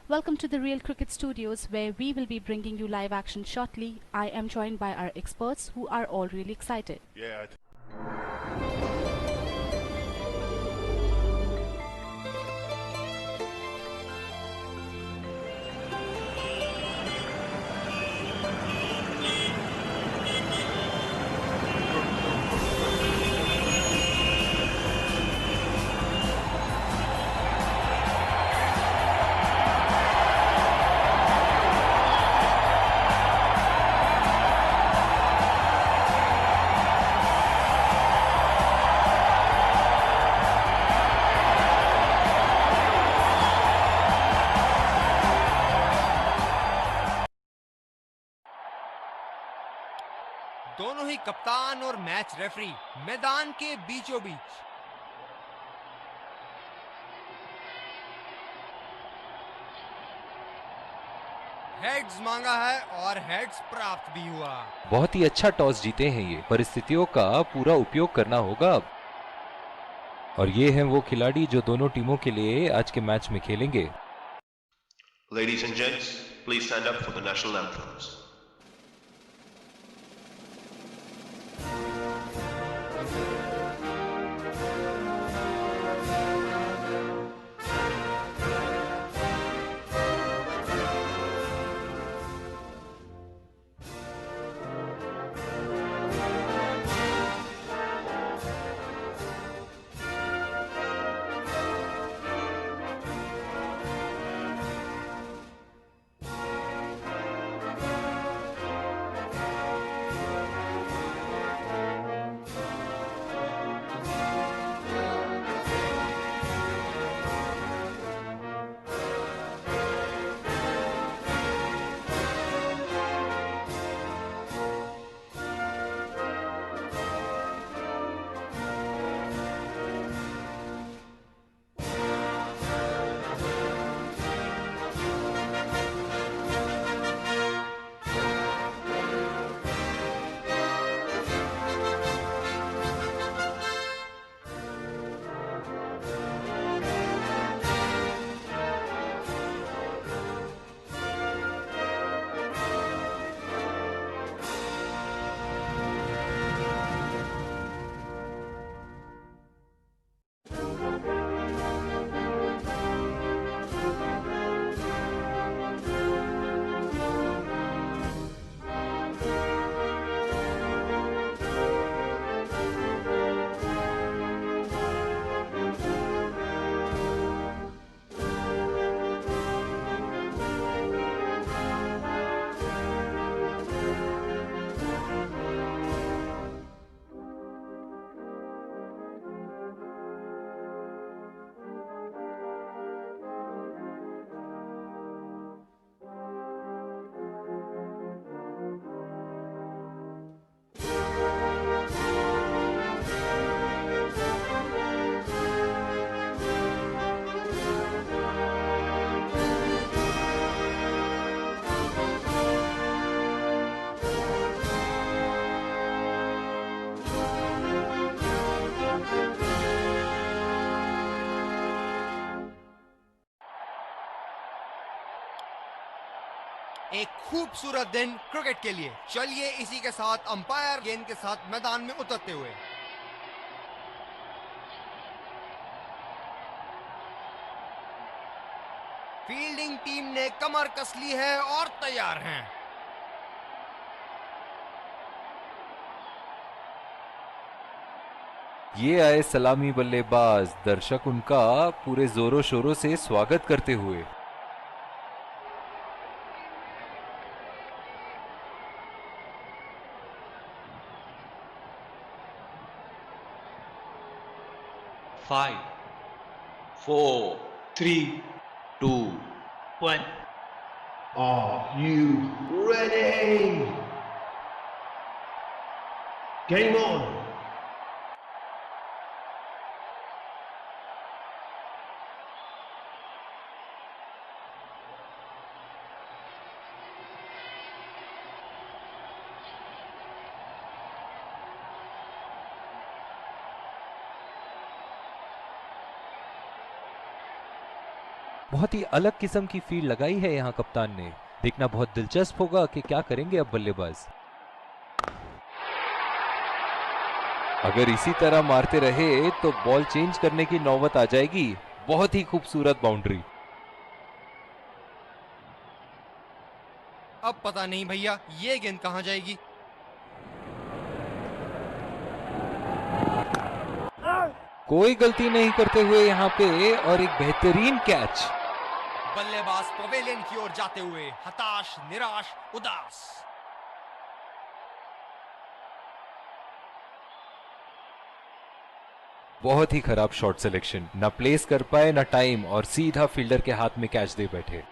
Welcome to the Real Cricket Studios, where we will be bringing you live action shortly. I am joined by our experts who are all really excited. Yeah, दोनों ही कप्तान और match referee मैदान के बीचों बीच। Heads मांगा है और heads प्राप्त भी हुआ। बहुत ही अच्छा टॉस जीते हैं ये। परिस्थितियों का पूरा उपयोग करना होगा अब। और ये हैं वो खिलाड़ी जो दोनों टीमों के लिए आज के मैच में खेलेंगे। Ladies and gents, please stand up for the national anthems. एक खूबसूरत दिन क्रिकेट के लिए। चलिए इसी के साथ अंपायर गेंद के साथ मैदान में उतरते हुए। फील्डिंग टीम ने कमर कस ली है और तैयार हैं। ये आए सलामी बल्लेबाज, दर्शक उनका पूरे जोरों शोरों से स्वागत करते हुए। Five, four, three, two, one. Are you ready? Game on. बहुत ही अलग किस्म की फील्ड लगाई है यहाँ कप्तान ने। देखना बहुत दिलचस्प होगा कि क्या करेंगे अब बल्लेबाज। अगर इसी तरह मारते रहे तो बॉल चेंज करने की नौबत आ जाएगी। बहुत ही खूबसूरत बाउंड्री। अब पता नहीं भैया ये गेंद कहां जाएगी। कोई गलती नहीं करते हुए यहाँ पे और एक बेहतरीन कैच। बल्लेबाज पवेलियन की ओर जाते हुए हताश, निराश, उदास। बहुत ही खराब शॉट सिलेक्शन, ना प्लेस कर पाए ना टाइम, और सीधा फील्डर के हाथ में कैच दे बैठे।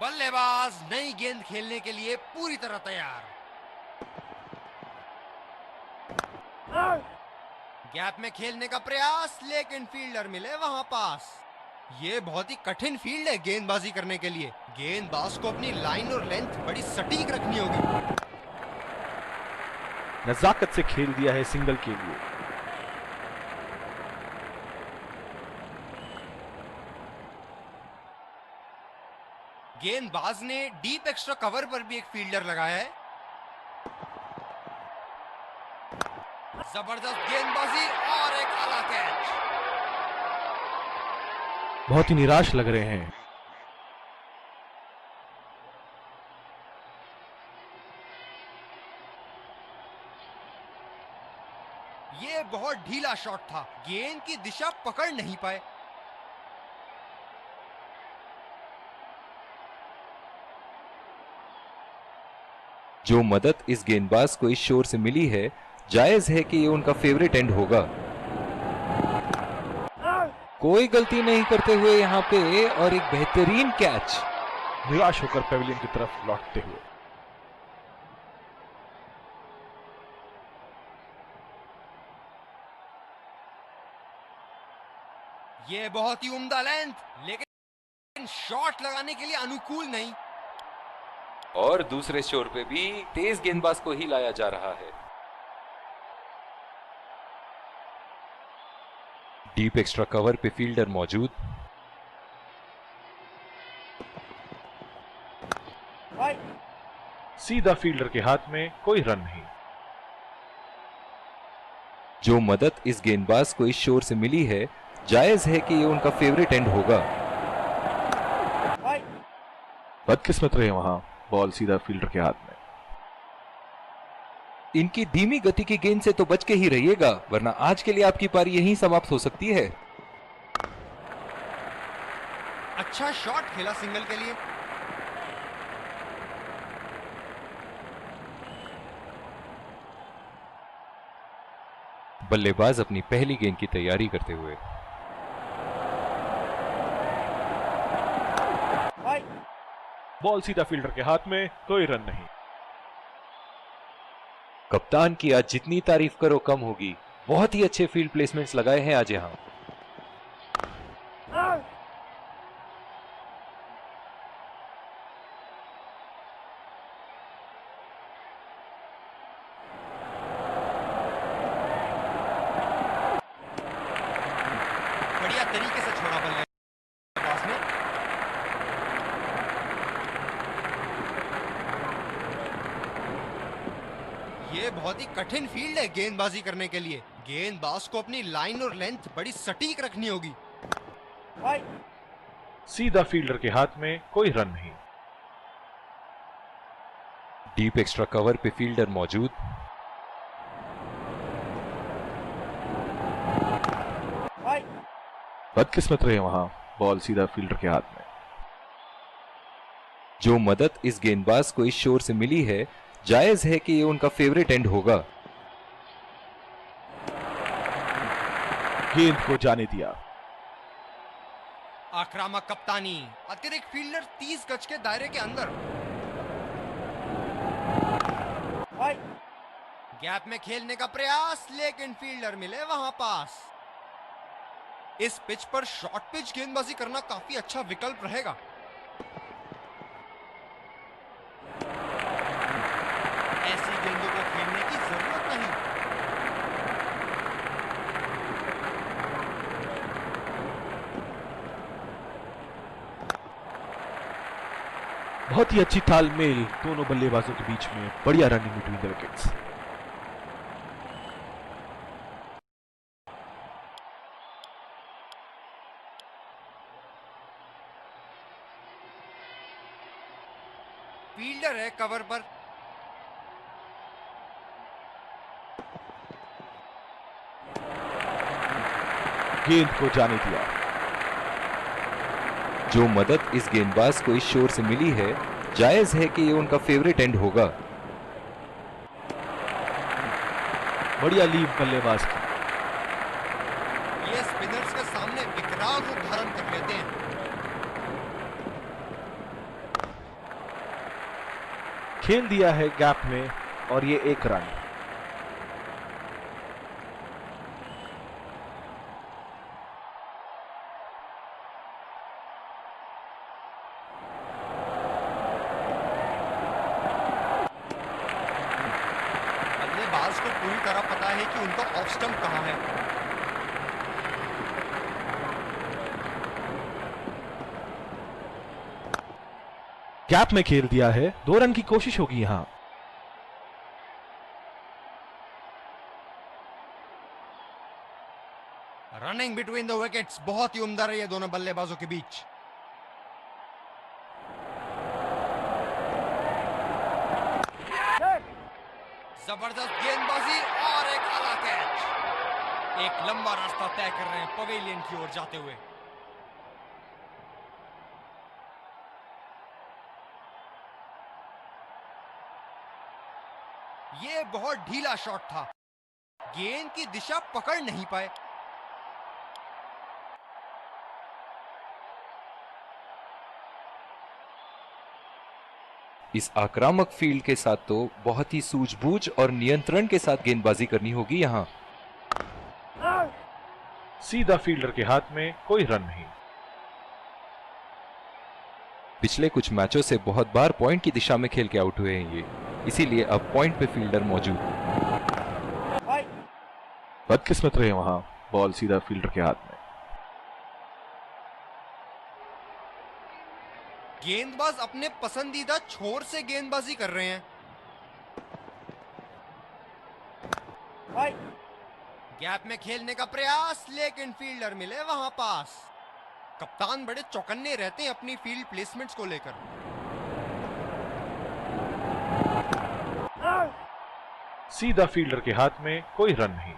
बल्लेबाज नई गेंद खेलने के लिए पूरी तरह तैयार। गैप में खेलने का प्रयास, लेकिन फील्डर मिले वहां पास। ये बहुत ही कठिन फील्ड है गेंदबाजी करने के लिए। गेंदबाज को अपनी लाइन और लेंथ बड़ी सटीक रखनी होगी। नजाकत से खेल दिया है सिंगल के लिए। गेंदबाज ने डीप एक्स्ट्रा कवर पर भी एक फील्डर लगाया है। जबरदस्त गेंदबाजी और एक आला कैच। बहुत ही निराश लग रहे हैं। ये बहुत ढीला शॉट था, गेंद की दिशा पकड़ नहीं पाए। जो मदद इस गेंदबाज को इस शोर से मिली है, जायज है कि ये उनका फेवरेट एंड होगा। कोई गलती नहीं करते हुए यहाँ पे और एक बेहतरीन कैच। निराश होकर पेविलियन की तरफ लौटते हुए। ये बहुत ही उम्दा लेंथ, लेकिन शॉट लगाने के लिए अनुकूल नहीं। और दूसरे शोर पे भी तेज गेंदबाज को ही लाया जा रहा है। डीप एक्स्ट्रा कवर पे फील्डर मौजूद। सीधा फील्डर के हाथ में, कोई रन नहीं। जो मदद इस गेंदबाज को इस शोर से मिली है, जायज है कि ये उनका फेवरेट एंड होगा। बदकिस्मत रहे वहां, बॉल सीधा फील्डर के हाथ में। इनकी धीमी गति की गेंद से तो बच के ही रहिएगा, वरना आज के लिए आपकी पारी यहीं समाप्त हो सकती है। अच्छा शॉट खेला सिंगल के लिए। बल्लेबाज अपनी पहली गेंद की तैयारी करते हुए। बॉल सीधा फील्डर के हाथ में, कोई रन नहीं। कप्तान की आज जितनी तारीफ करो कम होगी। बहुत ही अच्छे फील्ड प्लेसमेंट्स लगाए हैं आज यहां। बढ़िया तरीके से छोड़ा बल्लेबाज ने। ये बहुत ही कठिन फील्ड है गेंदबाजी करने के लिए। गेंदबाज को अपनी लाइन और लेंथ बड़ी सटीक रखनी होगी। सीधा फील्डर के हाथ में, कोई रन नहीं। डीप एक्स्ट्रा कवर पे फील्डर मौजूद। बदकिस्मत रहे वहां, बॉल सीधा फील्डर के हाथ में। जो मदद इस गेंदबाज को इस शोर से मिली है, जायज है कि ये उनका फेवरेट एंड होगा। गेंद को जाने दिया। आक्रामक कप्तानी, अतिरिक्त फील्डर 30 गज के दायरे के अंदर। गैप में खेलने का प्रयास, लेकिन फील्डर मिले वहां पास। इस पिच पर शॉर्ट पिच गेंदबाजी करना काफी अच्छा विकल्प रहेगा। ऐसी गेंदों को खेलने की जरूरत नहीं। बहुत ही अच्छी तालमेल दोनों बल्लेबाजों के बीच में, बढ़िया running between the wickets. Fielder है कवर पर। गेंद को जाने दिया। जो मदद इस गेंदबाज को इस शोर से मिली है, जायज है कि ये उनका फेवरेट एंड होगा। बढ़िया लीव बल्लेबाज की। ये स्पिनर्स के सामने विकराल रूप धारण कर लेते हैं। खेल दिया है गैप में और ये 1 रन। बल्लेबाज को पूरी तरह पता है कि उनका ऑफ स्टंप कहां है। गैप में खेल दिया है, 2 रन की कोशिश होगी यहां। रनिंग बिटवीन द विकेट्स बहुत ही उम्दा रही है दोनों बल्लेबाजों के बीच। जबरदस्त गेंदबाजी और एक आला कैच। एक लंबा रास्ता तय कर रहे हैं पवेलियन की ओर जाते हुए। ये बहुत ढीला शॉट था, गेंद की दिशा पकड़ नहीं पाए। इस आक्रामक फील्ड के साथ तो बहुत ही सूझबूझ और नियंत्रण के साथ गेंदबाजी करनी होगी यहां। सीधा फील्डर के हाथ में, कोई रन नहीं। पिछले कुछ मैचों से बहुत बार पॉइंट की दिशा में खेल के आउट हुए हैं ये, इसीलिए अब पॉइंट पे फील्डर मौजूद। बदकिस्मत रहे वहां, बॉल सीधा फील्डर के हाथ में। गेंदबाज अपने पसंदीदा छोर से गेंदबाजी कर रहे हैं। गैप में खेलने का प्रयास, लेकिन फील्डर मिले वहां पास। कप्तान बड़े चौकन्ने रहते हैं अपनी फील्ड प्लेसमेंट्स को लेकर। सीधा फील्डर के हाथ में, कोई रन नहीं।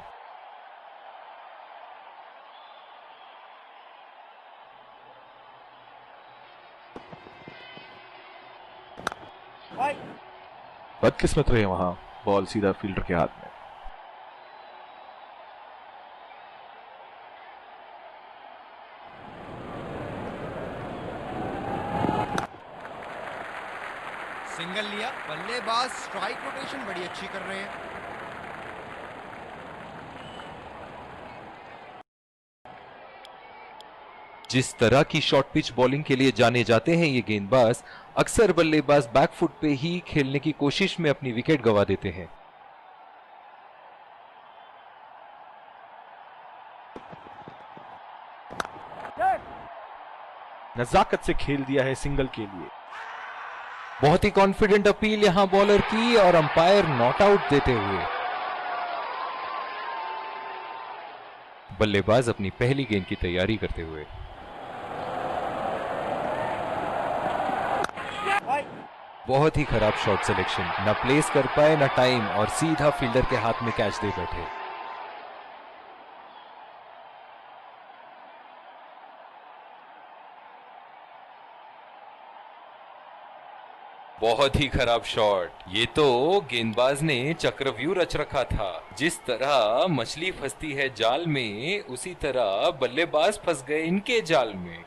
बदकिस्मत रहे वहां, बॉल सीधा फील्डर के हाथ में। सिंगल लिया, बल्लेबाज स्ट्राइक रोटेशन बड़ी अच्छी कर रहे हैं। जिस तरह की शॉर्ट पिच बॉलिंग के लिए जाने जाते हैं ये गेंदबाज, अक्सर बल्लेबाज बैकफुट पे ही खेलने की कोशिश में अपनी विकेट गंवा देते हैं। नजाकत से खेल दिया है सिंगल के लिए। बहुत ही कॉन्फिडेंट अपील यहां बॉलर की और अंपायर नॉट आउट देते हुए। बल्लेबाज अपनी पहली गेंद की तैयारी करते हुए। बहुत ही खराब शॉट सिलेक्शन, ना प्लेस कर पाए ना टाइम, और सीधा फील्डर के हाथ में कैच दे बैठे। बहुत ही खराब शॉट। ये तो गेंदबाज ने चक्रव्यूह रच रखा था। जिस तरह मछली फंसती है जाल में, उसी तरह बल्लेबाज फंस गए इनके जाल में।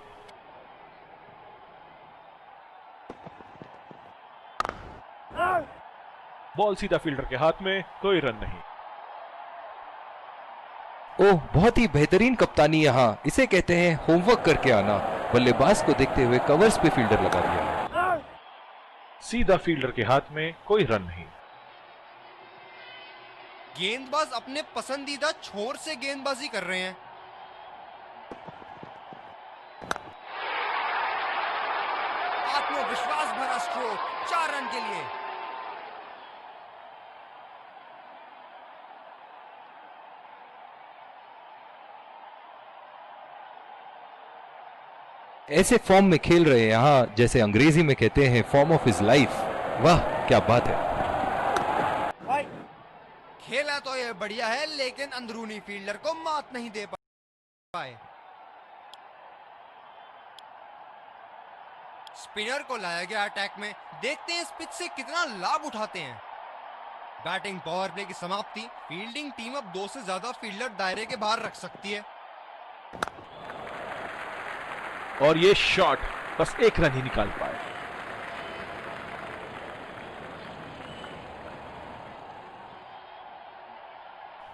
बॉल सीधा फील्डर के हाथ में, कोई रन नहीं। ओह, बहुत ही बेहतरीन कप्तानी यहां, इसे कहते हैं होमवर्क करके आना। बल्लेबाज को देखते हुए कवर्स पे फील्डर लगा दिया। सीधा फील्डर के हाथ में, कोई रन नहीं। गेंदबाज अपने पसंदीदा छोर से गेंदबाजी कर रहे हैं। आत्मविश्वास भरा स्ट्रोक। के लिए। ऐसे फॉर्म में खेल रहे हैं यहाँ, जैसे अंग्रेजी में कहते हैं फॉर्म ऑफ हिज लाइफ। वाह क्या बात है। खेला तो ये बढ़िया है, लेकिन अंदरूनी फील्डर को मात नहीं दे पाए। स्पिनर को लाया गया अटैक में, देखते हैं इस पिच से कितना लाभ उठाते हैं। बैटिंग पावर प्ले की समाप्ति। फील्डिंग टीम अब 2 से ज्यादा फील्डर दायरे के बाहर रख सकती है। और ये शॉट बस 1 रन ही निकाल पाए।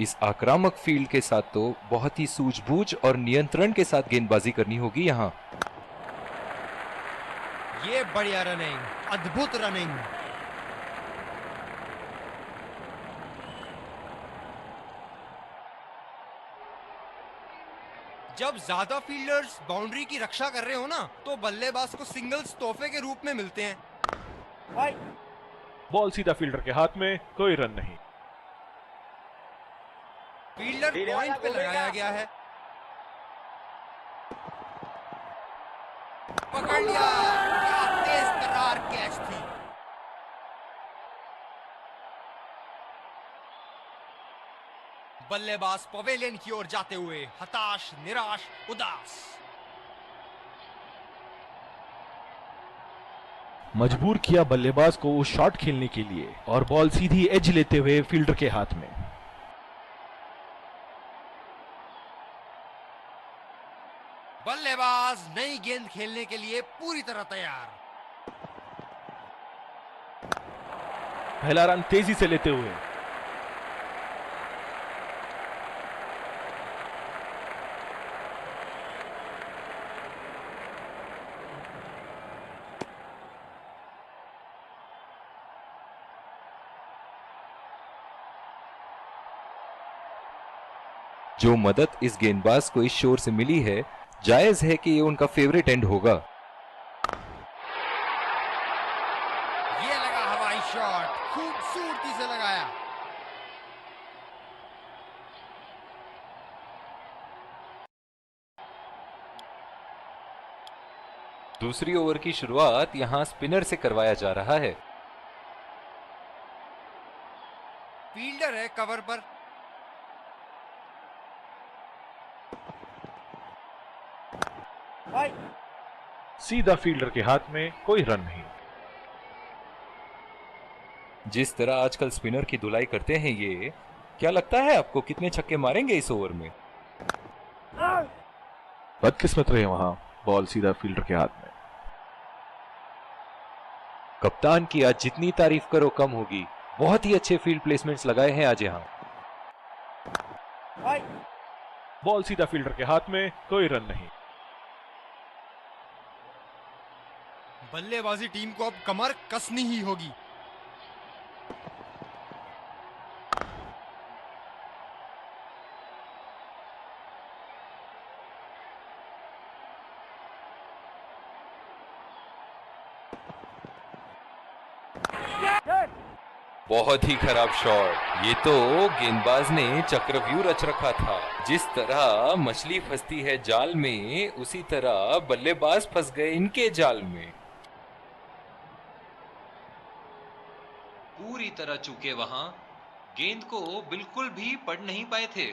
इस आक्रामक फील्ड के साथ तो बहुत ही सूझबूझ और नियंत्रण के साथ गेंदबाजी करनी होगी यहाँ। ये बढ़िया रनिंग, अद्भुत रनिंग। जब ज्यादा फील्डर्स बाउंड्री की रक्षा कर रहे हो ना, तो बल्लेबाज को सिंगल्स तोहफे के रूप में मिलते हैं। बॉल सीधा फील्डर के हाथ में, कोई रन नहीं। फील्डर पॉइंट पे लगाया गया है। पकड़ लिया, क्या तेज तर्रार कैच थी। बल्लेबाज पवेलियन की ओर जाते हुए हताश, निराश, उदास। मजबूर किया बल्लेबाज को शॉट खेलने के लिए और बॉल सीधी एज लेते हुए फील्डर के हाथ में। बल्लेबाज नई गेंद खेलने के लिए पूरी तरह तैयार। पहला रन तेजी से लेते हुए। जो मदद इस गेंदबाज को इस शोर से मिली है, जायज है कि ये उनका फेवरेट एंड होगा। ये लगा हवाई शॉट, खूबसूरती से लगाया। दूसरी ओवर की शुरुआत यहां स्पिनर से करवाया जा रहा है। फील्डर है कवर पर। सीधा फील्डर के हाथ में, कोई रन नहीं। जिस तरह आजकल स्पिनर की धुलाई करते हैं ये, क्या लगता है आपको कितने छक्के मारेंगे इस ओवर में? बदकिस्मत रहे वहां, बॉल सीधा फील्डर के हाथ में। कप्तान की आज जितनी तारीफ करो कम होगी। बहुत ही अच्छे फील्ड प्लेसमेंट्स लगाए हैं आज यहां। बॉल सीधा फील्डर के हाथ में, कोई रन नहीं। बल्लेबाजी टीम को अब कमर कसनी ही होगी। बहुत ही खराब शॉट। ये तो गेंदबाज ने चक्रव्यूह रच रखा था। जिस तरह मछली फंसती है जाल में, उसी तरह बल्लेबाज फंस गए इनके जाल में। पूरी तरह चूके वहां, गेंद को बिल्कुल भी पढ़ नहीं पाए थे।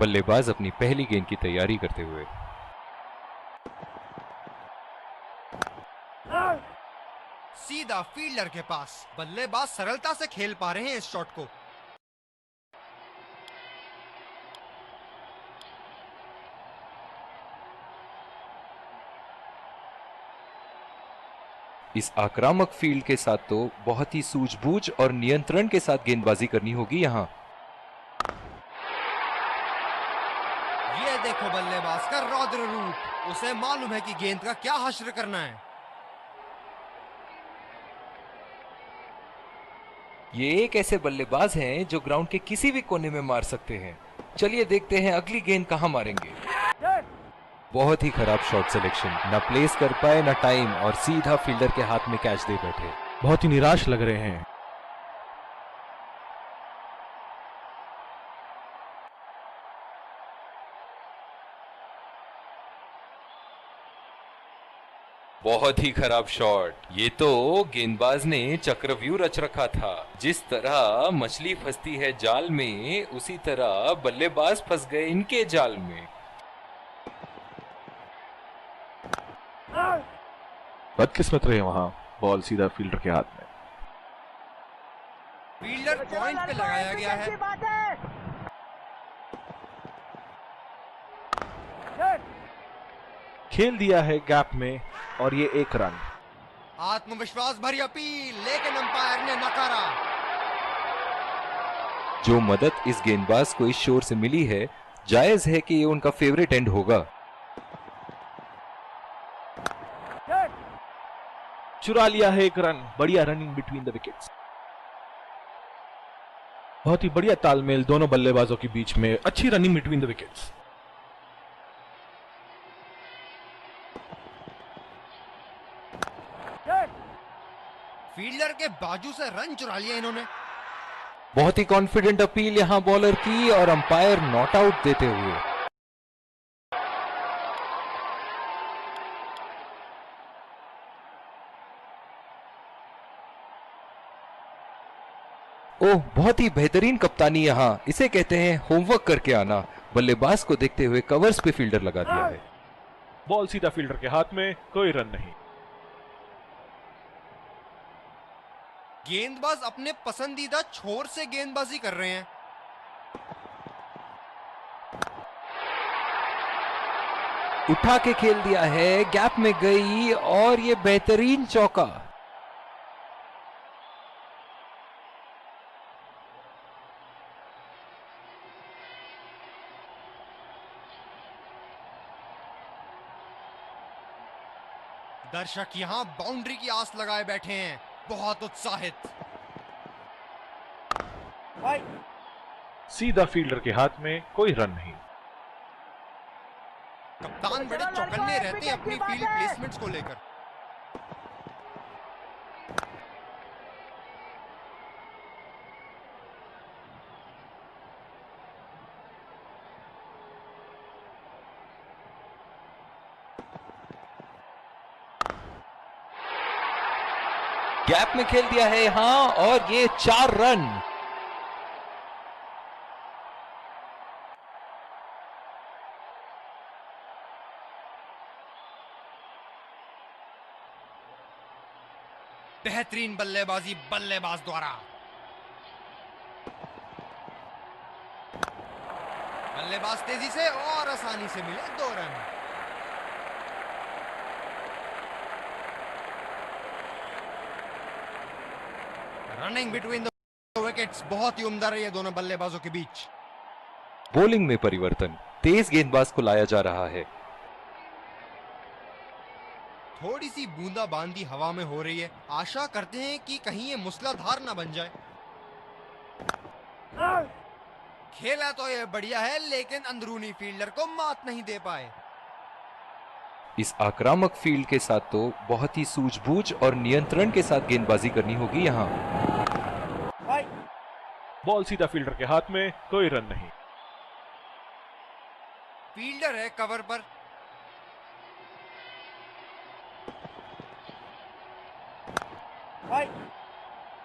बल्लेबाज अपनी पहली गेंद की तैयारी करते हुए। सीधा फील्डर के पास। बल्लेबाज सरलता से खेल पा रहे हैं इस शॉट को। इस आक्रामक फील्ड के साथ तो बहुत ही सूझबूझ और नियंत्रण के साथ गेंदबाजी करनी होगी यहां। ये देखो बल्लेबाज का रौद्र रूप। उसे मालूम है कि गेंद का क्या हश्र करना है। ये एक ऐसे बल्लेबाज हैं जो ग्राउंड के किसी भी कोने में मार सकते हैं। चलिए देखते हैं अगली गेंद कहां मारेंगे। बहुत ही खराब शॉट सिलेक्शन, ना प्लेस कर पाए ना टाइम, और सीधा फील्डर के हाथ में कैच दे बैठे। बहुत ही निराश लग रहे हैं। बहुत ही खराब शॉट, ये तो गेंदबाज ने चक्रव्यूह रच रखा था। जिस तरह मछली फंसती है जाल में, उसी तरह बल्लेबाज फंस गए इनके जाल में। बदकिस्मत रहे वहां, बॉल सीधा फील्डर के हाथ में। फील्डर पॉइंट पे लगाया गया है। खेल दिया है गैप में और ये 1 रन। आत्मविश्वास भरी अपील, लेकिन अंपायर ने नकारा। जो मदद इस गेंदबाज को इस शोर से मिली है, जायज है कि ये उनका फेवरेट एंड होगा। चुरा लिया है 1 रन। बढ़िया रनिंग बिटवीन द विकेट्स। बहुत ही बढ़िया तालमेल दोनों बल्लेबाजों के बीच में। अच्छी running between the wickets. Fielder के बाजू से रन चुरा लिया इन्होंने। बहुत ही कॉन्फिडेंट अपील यहां बॉलर की, और अंपायर नॉट आउट देते हुए। ओह, बहुत ही बेहतरीन कप्तानी यहां, इसे कहते हैं होमवर्क करके आना। बल्लेबाज को देखते हुए कवर्स पे फील्डर लगा दिया है। बॉल सीधा फील्डर के हाथ में, कोई रन नहीं। गेंदबाज अपने पसंदीदा छोर से गेंदबाजी कर रहे हैं। उठा के खेल दिया है, गैप में गई, और ये बेहतरीन चौका। दर्शक यहां बाउंड्री की आस लगाए बैठे हैं, बहुत उत्साहित। सीधा फील्डर के हाथ में, कोई रन नहीं। कप्तान बड़े चौकन्ने रहते हैं अपनी फील्ड प्लेसमेंट्स को लेकर। गैप में खेल दिया है यहां, और ये 4 रन। बेहतरीन बल्लेबाजी बल्लेबाज द्वारा। बल्लेबाज तेजी से और आसानी से मिले 2 run. Running between the wickets बहुत ही उम्दा रही है दोनों बल्लेबाजों के बीच। बॉलिंग में परिवर्तन, तेज गेंदबाज को लाया जा रहा है। थोड़ी सी बूंदाबांदी हवा में हो रही है। आशा करते हैं कि कहीं ये मूसलाधार ना बन जाए। खेला तो ये बढ़िया है, लेकिन अंदरूनी फील्डर को मात नहीं दे पाए। इस आक्रामक फील्ड के साथ तो बहुत ही सूझबूझ और नियंत्रण के साथ गेंदबाजी करनी होगी यहां। बॉल सीधा फील्डर के हाथ में, कोई रन नहीं। फील्डर है कवर पर।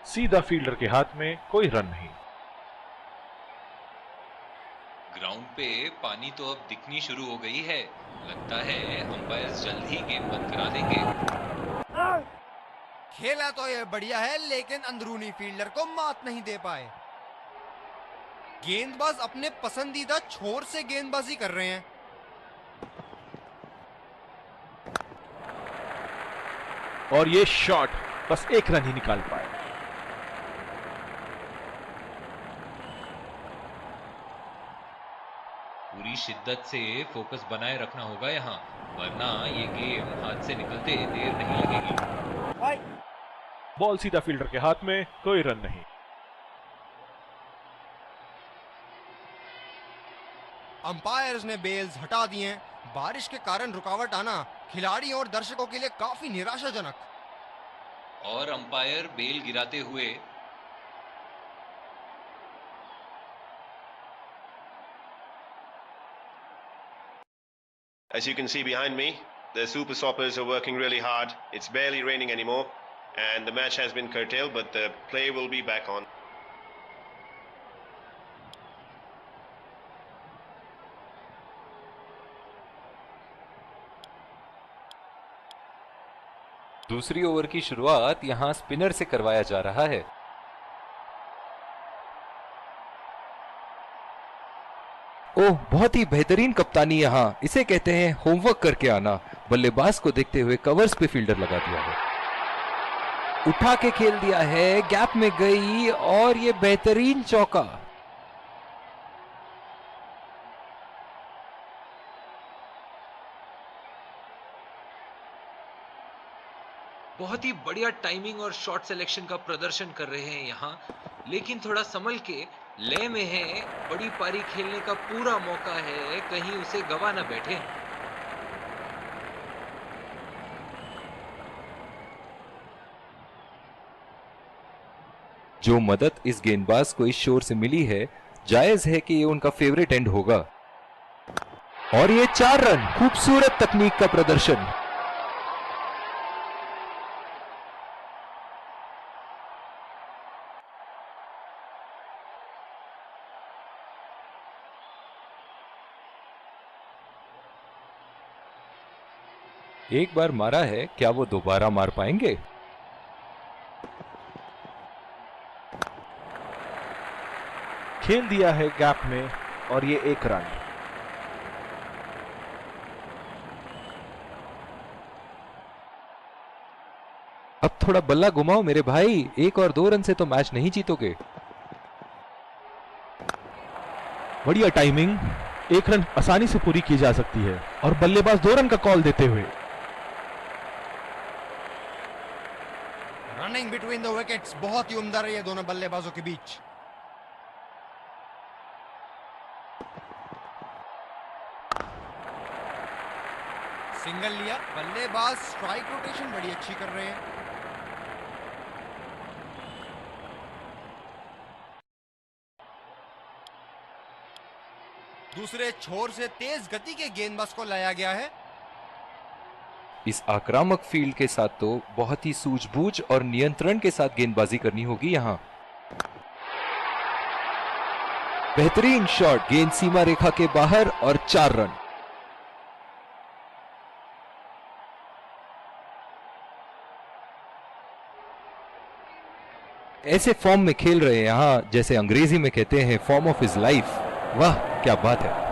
सीधा फील्डर के हाथ में, कोई रन नहीं। ग्राउंड पे पानी तो अब दिखनी शुरू हो गई है। लगता है अंपायर जल्द ही गेम बंद करा देंगे। खेला तो ये बढ़िया है, लेकिन अंदरूनी फील्डर को मात नहीं दे पाए। गेंदबाज अपने पसंदीदा छोर से गेंदबाजी कर रहे हैं। और ये शॉट बस 1 रन ही निकाल पाए। पूरी शिद्दत से फोकस बनाए रखना होगा यहाँ, वरना ये गेम हाथ से निकलते देर नहीं लगेगी। बॉल सीधा फील्डर के हाथ में, कोई रन नहीं। अंपायर्स ने बेल्स हटा दिए हैं। बारिश के कारण रुकावट आना खिलाड़ियों और दर्शकों के लिए काफी निराशाजनक। और अंपायर बेल गिराते हुए As you can see behind me, the Super Soppers are working really hard. It's barely raining anymore, and the match has been curtailed, but the play will be back on. दूसरी over की शुरुआत यहां spinner से करवाया जा रहा है। ओह, बहुत ही बेहतरीन कप्तानी यहां, इसे कहते हैं होमवर्क करके आना। बल्लेबाज को देखते हुए कवर्स पे फील्डर लगा दिया है, उठा के खेल दिया है, गैप में गई और ये बेहतरीन चौका। बहुत ही बढ़िया टाइमिंग और शॉट सिलेक्शन का प्रदर्शन कर रहे हैं यहाँ, लेकिन थोड़ा संभल के, लय में है, बड़ी पारी खेलने का पूरा मौका है, कहीं उसे गवा ना बैठे। जो मदद इस गेंदबाज को इस शोर से मिली है, जायज है कि ये उनका फेवरेट एंड होगा। और ये 4 रन, खूबसूरत तकनीक का प्रदर्शन। एक बार मारा है, क्या वो दोबारा मार पाएंगे? खेल दिया है गैप में और ये 1 रन। अब थोड़ा बल्ला घुमाओ मेरे भाई, 1 और 2 रन से तो मैच नहीं जीतोगे। बढ़िया टाइमिंग, 1 रन आसानी से पूरी की जा सकती है और बल्लेबाज 2 रन का कॉल देते हुए रनिंग बिटवीन द विकेट्स बहुत ही उम्दा रही है दोनों बल्लेबाजों के बीच। सिंगल लिया, बल्लेबाज स्ट्राइक रोटेशन बड़ी अच्छी कर रहे हैं। दूसरे छोर से तेज गति के गेंदबाज को लाया गया है। इस आक्रामक फील्ड के साथ तो बहुत ही सूझबूझ और नियंत्रण के साथ गेंदबाजी करनी होगी यहां। बेहतरीन शॉट, गेंद सीमा रेखा के बाहर और 4 रन। ऐसे फॉर्म में खेल रहे हैं यहां, जैसे अंग्रेजी में कहते हैं फॉर्म ऑफ हिज लाइफ। वाह क्या बात है।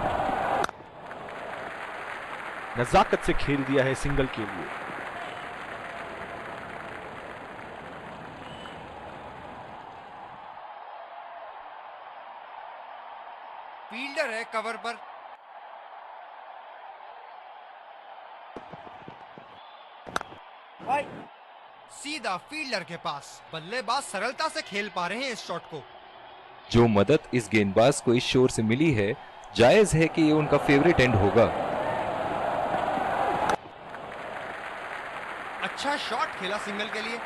नजाकत से खेल दिया है सिंगल के लिए। फील्डर है कवर पर। सीधा फील्डर के पास, बल्लेबाज सरलता से खेल पा रहे हैं इस शॉट को। जो मदद इस गेंदबाज को इस शोर से मिली है, जायज है कि ये उनका फेवरेट एंड होगा। अच्छा शॉट खेला सिंगल के लिए।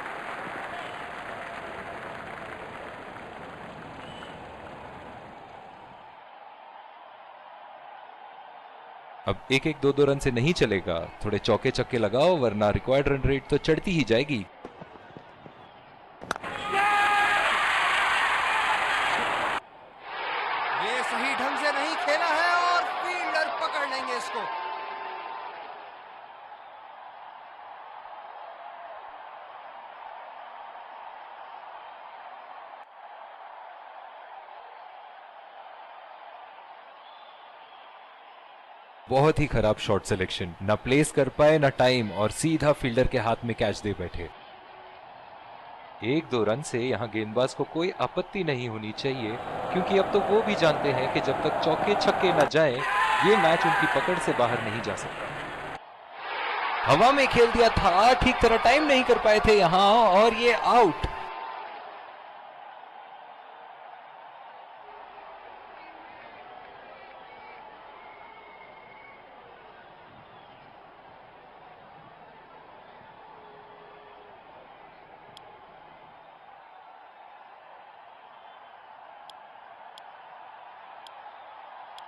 अब 1-1 2-2 रन से नहीं चलेगा, थोड़े चौके छक्के लगाओ, वरना रिक्वायर्ड रन रेट तो चढ़ती ही जाएगी। ये सही ढंग से नहीं खेला है और फील्डर पकड़ लेंगे इसको। बहुत ही खराब शॉट सिलेक्शन, ना प्लेस कर पाए ना टाइम, और सीधा फील्डर के हाथ में कैच दे बैठे। 1-2 रन से यहां गेंदबाज को कोई आपत्ति नहीं होनी चाहिए, क्योंकि अब तो वो भी जानते हैं कि जब तक चौके छक्के न जाएं, ये मैच उनकी पकड़ से बाहर नहीं जा सकता। हवा में खेल दिया था, ठीक तरह टाइम नहीं कर पाए थे यहां, और ये आउट।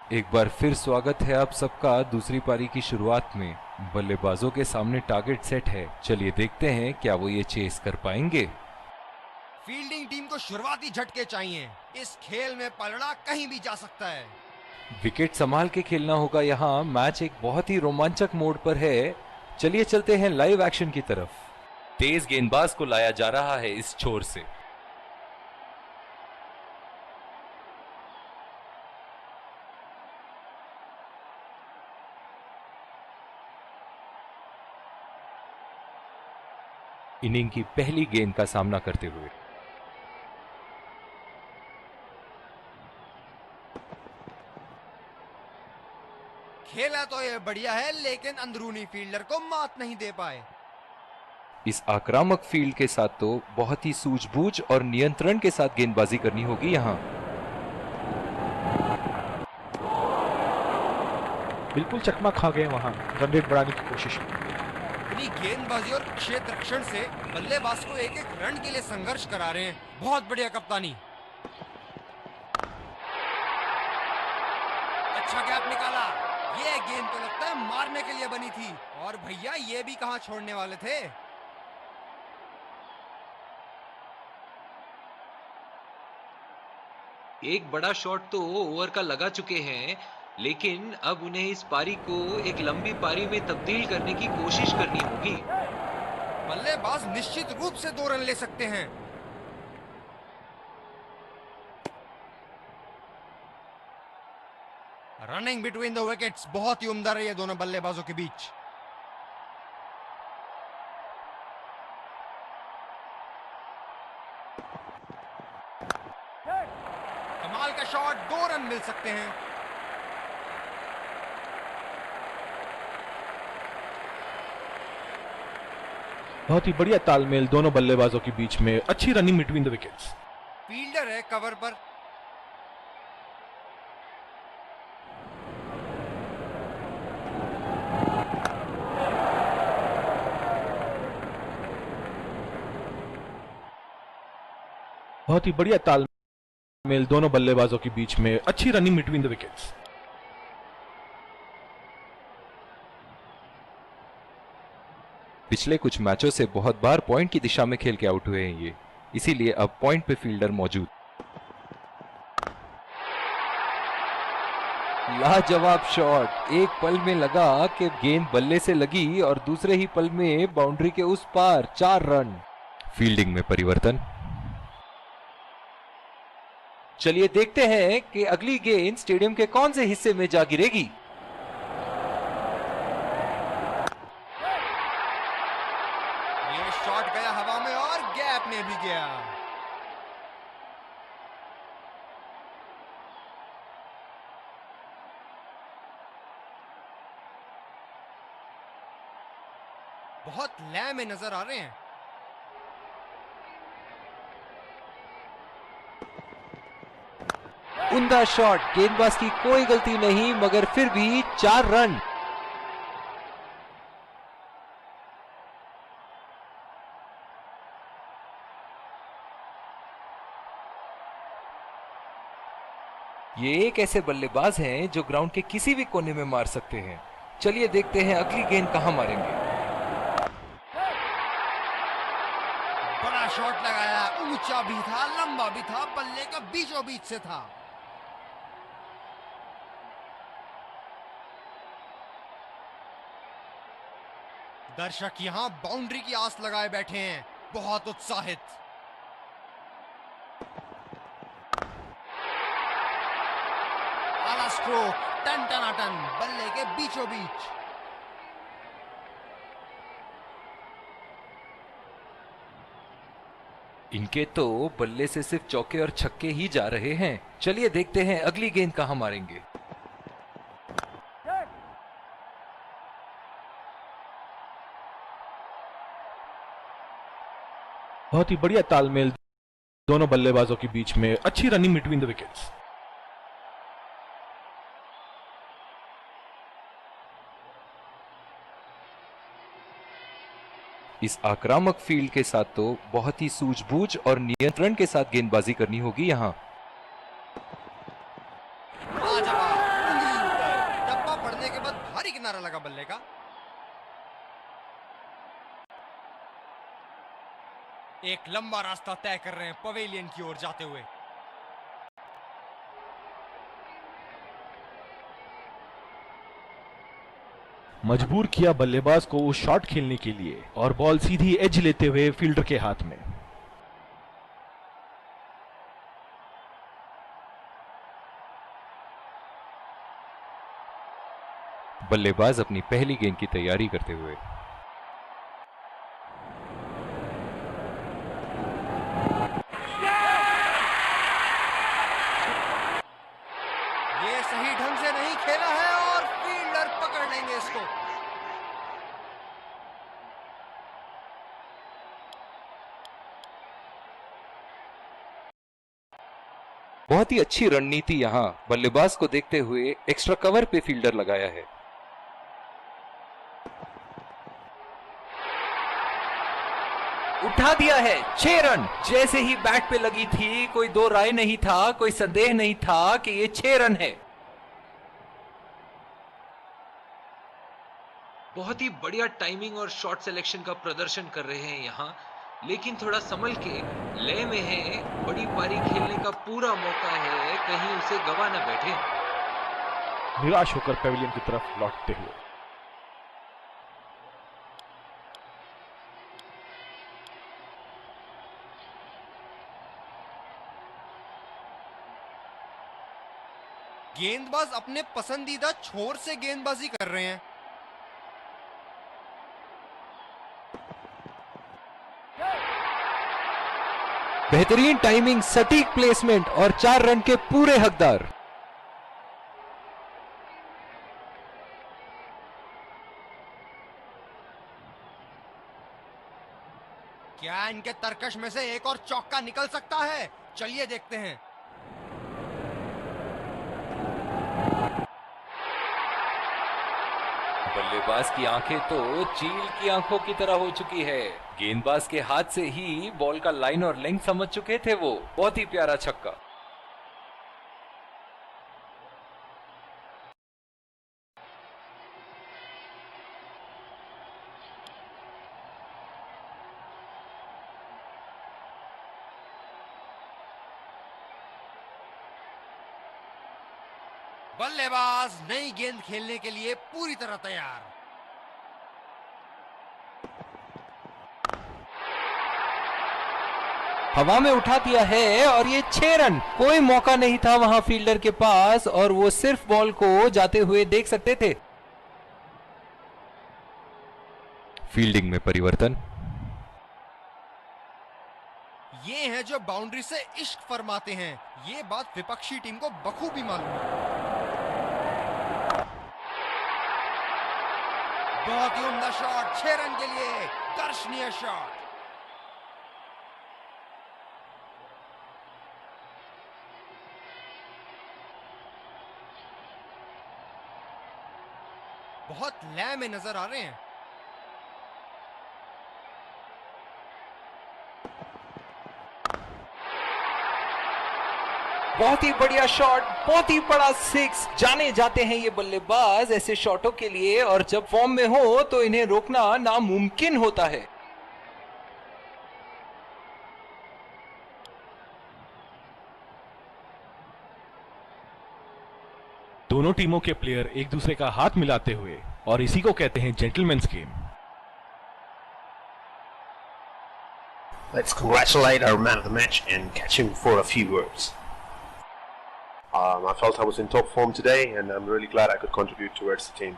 एक बार फिर स्वागत है आप सबका दूसरी पारी की शुरुआत में। बल्लेबाजों के सामने टारगेट सेट है, चलिए देखते हैं क्या वो ये चेस कर पाएंगे। फील्डिंग टीम को शुरुआती झटके चाहिए, इस खेल में पलड़ा कहीं भी जा सकता है। विकेट संभाल के खेलना होगा यहाँ। मैच एक बहुत ही रोमांचक मोड पर है। चलिए चलते हैं लाइव एक्शन की तरफ। तेज गेंदबाज को लाया जा रहा है इस छोर से। इनिंग की पहली गेंद का सामना करते हुए खेला तो ये बढ़िया है, लेकिन अंदरूनी फील्डर को मात नहीं दे पाए। इस आक्रामक फील्ड के साथ तो बहुत ही सूझबूझ और नियंत्रण के साथ गेंदबाजी करनी होगी यहाँ। बिल्कुल चकमा खा गए वहां, रन रेट बढ़ाने की कोशिश की। अपनी गेंदबाजी और क्षेत्र रक्षण से बल्लेबाज को एक एक रन के लिए संघर्ष करा रहे हैं। बहुत बढ़िया कप्तानी। अच्छा गैप निकाला। ये गेंद तो लगता है मारने के लिए बनी थी, और भैया ये भी कहां छोड़ने वाले थे। एक बड़ा शॉट तो ओवर का लगा चुके हैं, लेकिन अब उन्हें इस पारी को एक लंबी पारी में तब्दील करने की कोशिश करनी होगी। बल्लेबाज निश्चित रूप से 2 रन ले सकते हैं। रनिंग बिटवीन द विकेट्स बहुत ही उम्दा रही है दोनों बल्लेबाजों के बीच। कमाल का शॉट, 2 रन मिल सकते हैं। बहुत ही बढ़िया तालमेल दोनों बल्लेबाजों के बीच में, अच्छी running between the wickets. Fielder है कवर पर। बहुत ही बढ़िया तालमेल दोनों बल्लेबाजों के बीच में, अच्छी रनिंग बिटवीन द विकेट्स। पिछले कुछ मैचों से बहुत बार पॉइंट की दिशा में खेल के आउट हुए हैं ये, इसीलिए अब पॉइंट पे फील्डर मौजूद। लाजवाब शॉट, एक पल में लगा कि गेंद बल्ले से लगी और दूसरे ही पल में बाउंड्री के उस पार 4 रन। फील्डिंग में परिवर्तन। चलिए देखते हैं कि अगली गेंद स्टेडियम के कौन से हिस्से में जा गिरेगी। ये शॉट गया हवा में और गैप में भी गया। बहुत लय में नजर आ रहे हैं। उम्दा शॉट, गेंदबाज की कोई गलती नहीं, मगर फिर भी 4 रन। ये एक ऐसे बल्लेबाज हैं जो ग्राउंड के किसी भी कोने में मार सकते हैं। चलिए देखते हैं अगली गेंद कहां मारेंगे। बड़ा शॉट लगाया, ऊंचा भी था, लंबा भी था, बल्ले का बीचों बीच से था। दर्शक यहां बाउंड्री की आस लगाए बैठे हैं, बहुत उत्साहित। आला स्ट्रोक, टन टनाटन, बल्ले के बीचों बीच। इनके तो बल्ले से सिर्फ चौके और छक्के ही जा रहे हैं। चलिए देखते हैं अगली गेंद कहां मारेंगे। बहुत ही बढ़िया तालमेल दोनों बल्लेबाजों के बीच में, अच्छी रनिंग बिटवीन द विकेट्स। इस आक्रामक फील्ड के साथ तो बहुत ही सूझबूझ और नियंत्रण के साथ गेंदबाजी करनी होगी यहाँ। लाजवाब, किनारा लगा बल्ले का। एक लंबा रास्ता तय कर रहे हैं पवेलियन की ओर जाते हुए। मजबूर किया बल्लेबाज को उस शॉट खेलने के लिए और बॉल सीधी एज लेते हुए फील्डर के हाथ में। बल्लेबाज अपनी पहली गेंद की तैयारी करते हुए। ये सही ढंग से नहीं खेला है और फील्डर पकड़ लेंगे इसको। बहुत ही अच्छी रणनीति यहां बल्लेबाज को देखते हुए एक्स्ट्रा कवर पे फील्डर लगाया है। उठा दिया है 6 रन। जैसे ही बैट पे लगी थी कोई दो राय नहीं था, कोई संदेह नहीं था कि ये 6 रन है। बहुत ही बढ़िया टाइमिंग और शॉट सिलेक्शन का प्रदर्शन कर रहे हैं यहां, लेकिन थोड़ा संभल के लय में है। बड़ी पारी खेलने का पूरा मौका है, कहीं उसे गवा ना बैठे। निराश होकर पेविलियन की तरफ लौटते हुए। गेंदबाज अपने पसंदीदा छोर से गेंदबाजी कर रहे हैं। बेहतरीन टाइमिंग, सटीक प्लेसमेंट और 4 रन के पूरे हकदार। क्या इनके तरकश में से एक और चौका निकल सकता है? चलिए देखते हैं। बल्लेबाज की आंखें तो चील की आंखों की तरह हो चुकी है। गेंदबाज के हाथ से ही बॉल का लाइन और लेंथ समझ चुके थे वो। बहुत ही प्यारा छक्का। बल्लेबाज नई गेंद खेलने के लिए पूरी तरह तैयार। हवा में उठा दिया है और ये 6 रन। कोई मौका नहीं था वहां फील्डर के पास और वो सिर्फ बॉल को जाते हुए देख सकते थे। फील्डिंग में परिवर्तन। ये हैं जो बाउंड्री से इश्क फरमाते हैं। ये बात विपक्षी टीम को बखूबी मालूम है। बहुत ही उम्दा शॉट, 6 रन के लिए दर्शनीय शॉट। बहुत लय में नजर आ रहे हैं। बहुत ही बढ़िया शॉट, बहुत ही बड़ा 6। जाने जाते हैं ये बल्लेबाज ऐसे शॉटों के लिए, और जब फॉर्म में हो तो इन्हें रोकना नामुमकिन होता है। दोनों टीमों के प्लेयर एक दूसरे का हाथ मिलाते हुए, और इसी को कहते हैं gentleman's game. Let's congratulate our man of the match and catch him for a few words. I felt I was in top form today, and I'm really glad I could contribute towards the team.